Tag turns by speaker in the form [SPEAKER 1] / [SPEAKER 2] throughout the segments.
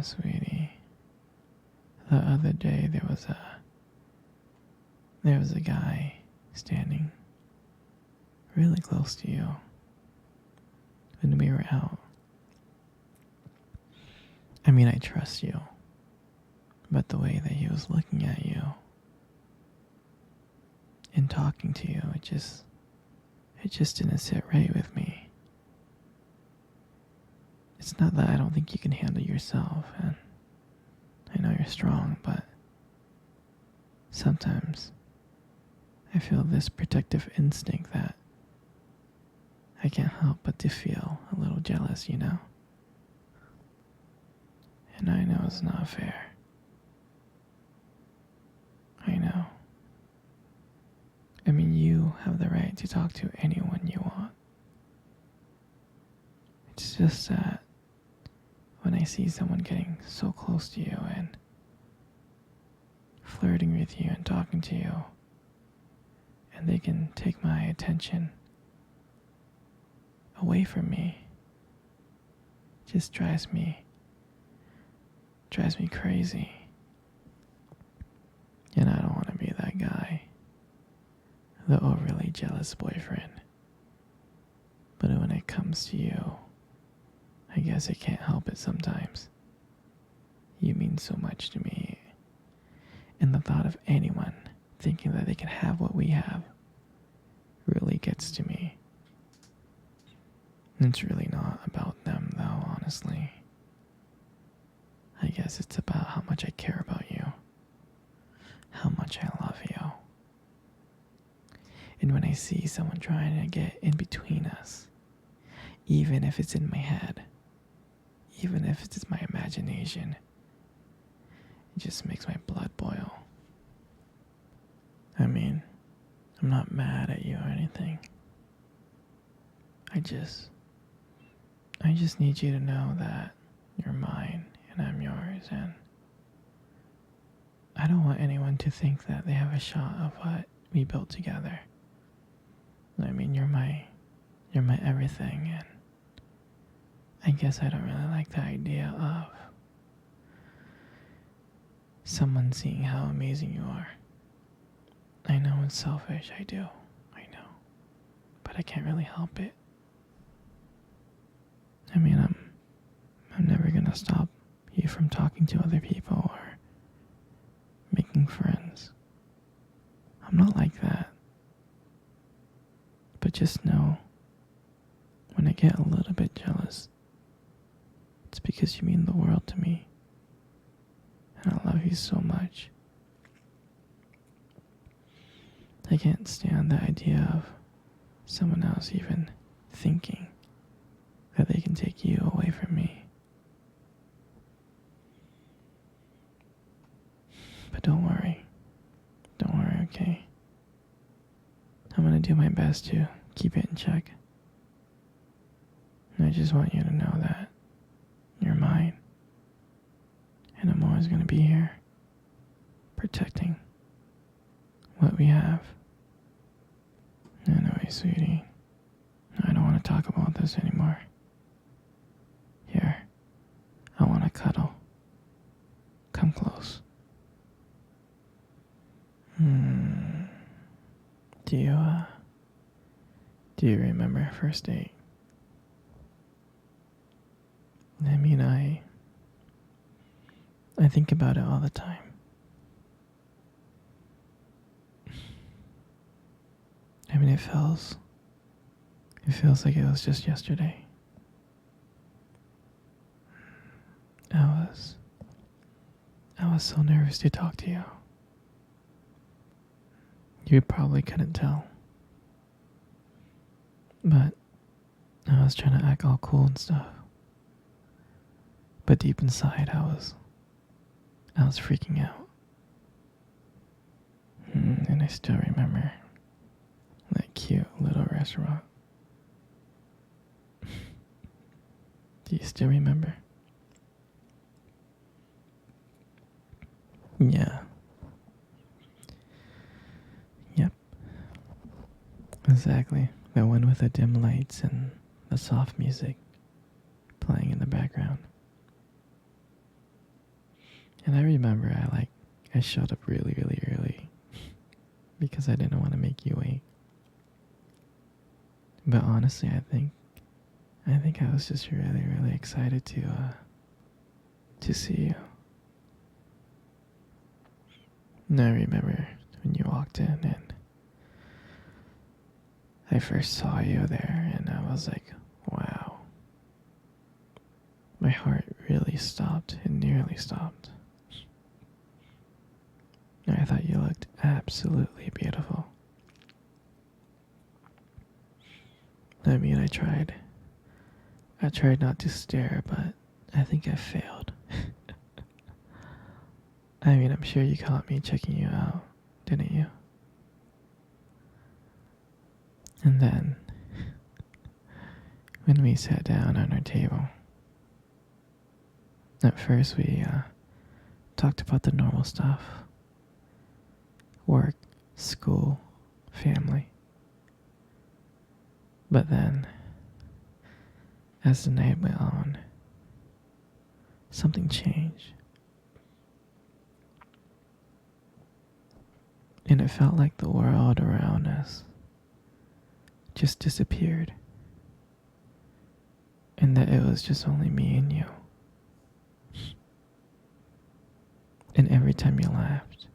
[SPEAKER 1] Sweetie, the other day there was a guy standing really close to you when we were out. I mean, I trust you, but the way that he was looking at you and talking to you, it just didn't sit right with me. It's not that I don't think you can handle yourself, and I know you're strong, but sometimes I feel this protective instinct that I can't help but to feel a little jealous, you know? And I know it's not fair. I know. I mean, you have the right to talk to anyone you want. It's just that when I see someone getting so close to you and flirting with you and talking to you, and they can take my attention away from me, it just drives me crazy. And I don't want to be that guy, the overly jealous boyfriend. But when it comes to you, I guess I can't help it sometimes. You mean so much to me. And the thought of anyone thinking that they can have what we have really gets to me. It's really not about them, though, honestly. I guess it's about how much I care about you, how much I love you. And when I see someone trying to get in between us, even if it's in my head, even if it's my imagination, it just makes my blood boil. I mean, I'm not mad at you or anything. I just need you to know that you're mine and I'm yours, and I don't want anyone to think that they have a shot of what we built together. I mean, you're my everything, and I guess I don't really like the idea of someone seeing how amazing you are. I know it's selfish, I do, I know, but I can't really help it. I mean, I'm never gonna stop you from talking to other people or making friends. I'm not like that. But just know, when I get a little bit jealous, it's because you mean the world to me. And I love you so much. I can't stand the idea of someone else even thinking that they can take you away from me. But don't worry, okay? I'm gonna do my best to keep it in check. And I just want you to know that you're mine. And I'm always gonna be here, protecting what we have. Anyway, sweetie, I don't want to talk about this anymore. Here, I want to cuddle. Come close. Do you remember our first date? I mean, I think about it all the time. I mean, it feels like it was just yesterday. I was so nervous to talk to you. You probably couldn't tell. But I was trying to act all cool and stuff. But deep inside, I was freaking out. And I still remember that cute little restaurant. Do you still remember? Yeah. Yep. Exactly. The one with the dim lights and the soft music playing in the background. And I remember I showed up really, really early because I didn't want to make you wait. But honestly, I think I was just really, really excited to see you. And I remember when you walked in and I first saw you there and I was like, wow. My heart really stopped. It nearly stopped. And I thought you looked absolutely beautiful. I mean, I tried. I tried not to stare, but I think I failed. I mean, I'm sure you caught me checking you out, didn't you? And then, when we sat down on our table, at first we talked about the normal stuff. Work, school, family. But then, as the night went on, something changed. And it felt like the world around us just disappeared. And that it was just only me and you. And every time you laughed,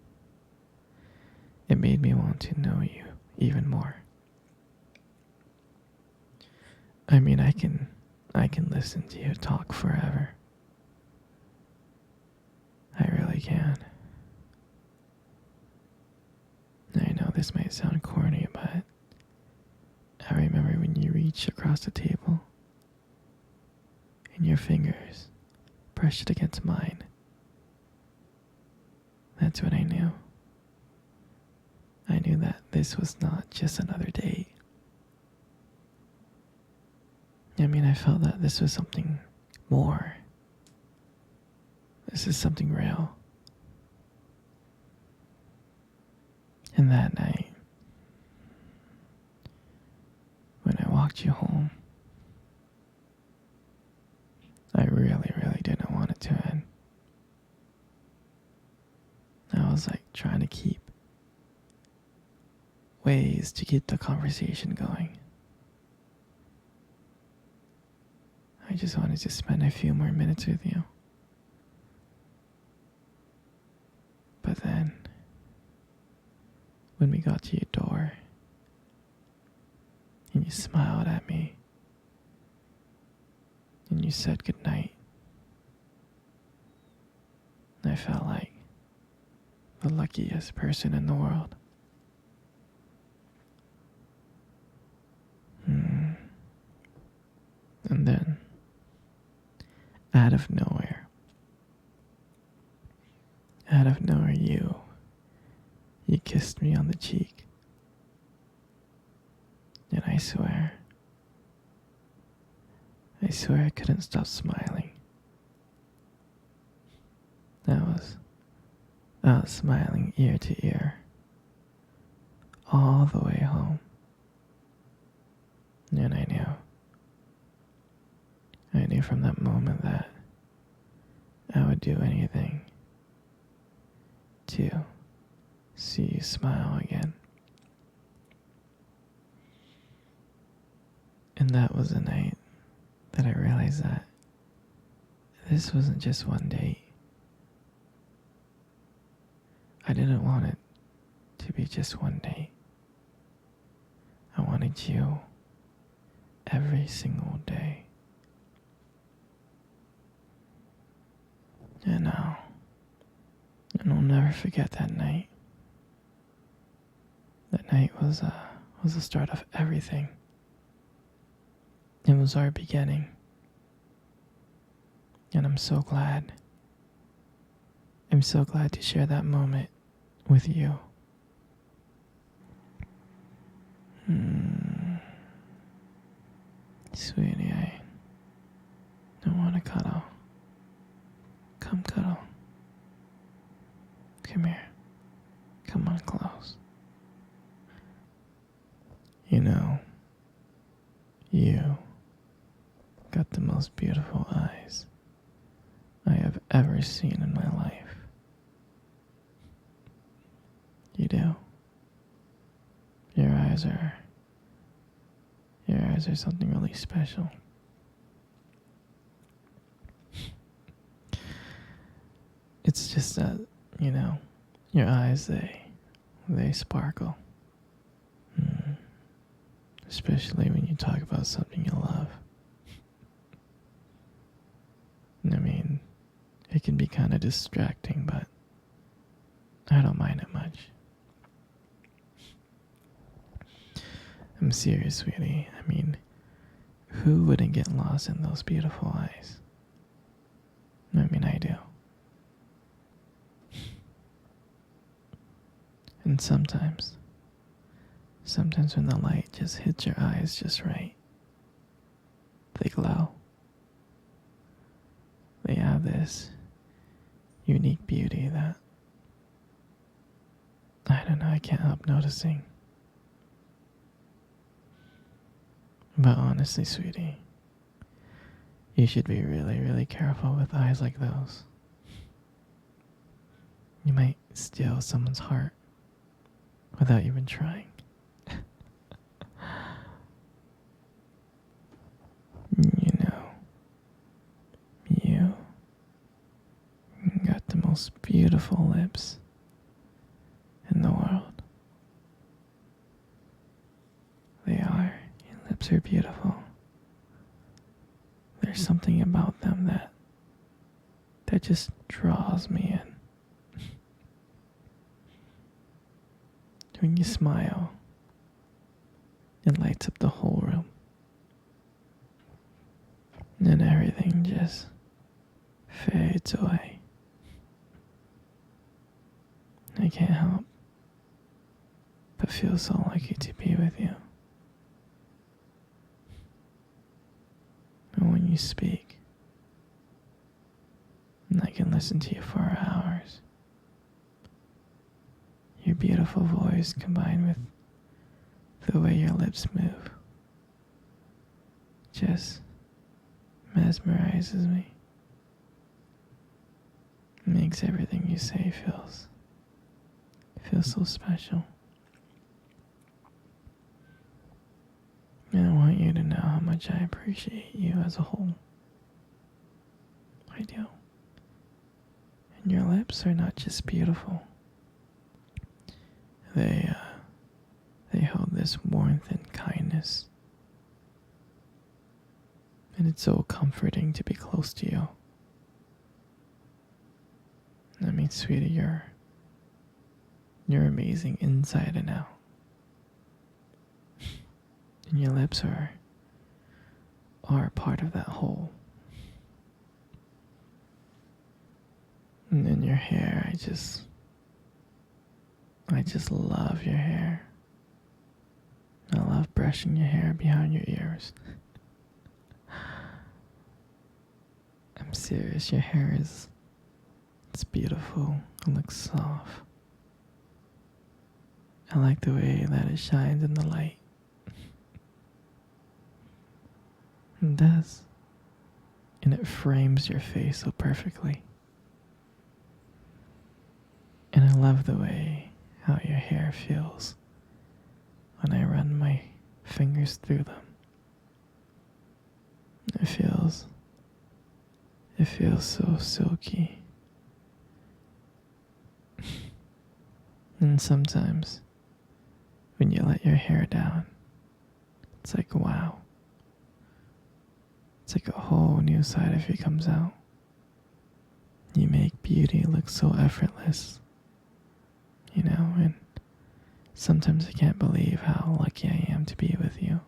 [SPEAKER 1] it made me want to know you even more. I mean, I can listen to you talk forever. I really can. I know this might sound corny, but I remember when you reached across the table and your fingers pressed it against mine. That's when I knew. I knew that this was not just another date. I mean, I felt that this was something more. This is something real. And that night, when I walked you home, I really, really didn't want it to end. I was like trying to keep ways to keep the conversation going. I just wanted to spend a few more minutes with you. But then, when we got to your door, and you smiled at me, and you said goodnight, I felt like the luckiest person in the world. And then, out of nowhere, you kissed me on the cheek. And I swear I couldn't stop smiling. I was smiling ear to ear, all the way home. And I knew from that moment that I would do anything to see you smile again. And that was the night that I realized that this wasn't just one date. I didn't want it to be just one date. I wanted you every single day. And I'll never forget that night. That night was the start of everything. It was our beginning. And I'm so glad. I'm so glad to share that moment with you. Sweetie, I don't want to cuddle. Come cuddle. Come here. Come on close. You know, you got the most beautiful eyes I have ever seen in my life. your eyes are something really special. It's just that, you know, your eyes, they sparkle. Mm. Especially when you talk about something you love. I mean, it can be kind of distracting, but I don't mind it much. I'm serious, sweetie. I mean, who wouldn't get lost in those beautiful eyes? I mean, I do. And sometimes when the light just hits your eyes just right, they glow. They have this unique beauty that, I don't know, I can't help noticing. But honestly, sweetie, you should be really, really careful with eyes like those. You might steal someone's heart without even trying. You know, you got the most beautiful lips in the world. They are. Your lips are beautiful. There's something about them that just draws me in. When you smile, it lights up the whole room. And everything just fades away. I can't help but feel so lucky to be with you. And when you speak, I can listen to you for hours. Your beautiful voice combined with the way your lips move just mesmerizes me. Makes everything you say feels so special. And I want you to know how much I appreciate you as a whole. I do. And your lips are not just beautiful. They hold this warmth and kindness. And it's so comforting to be close to you. I mean, sweetie, you're amazing inside and out. And your lips are part of that whole. And then your hair, I just love your hair. I love brushing your hair behind your ears. I'm serious, your hair it's beautiful. It looks soft. I like the way that it shines in the light. It does. And it frames your face so perfectly. And I love the way how your hair feels when I run my fingers through them. It feels so silky. And sometimes when you let your hair down, it's like, wow. It's like a whole new side of you comes out. You make beauty look so effortless. You know, and sometimes I can't believe how lucky I am to be with you.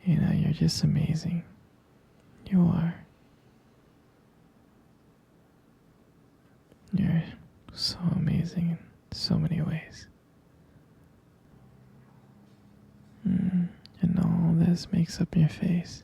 [SPEAKER 1] You know, you're just amazing. You are. You're so amazing in so many ways. And all this makes up your face.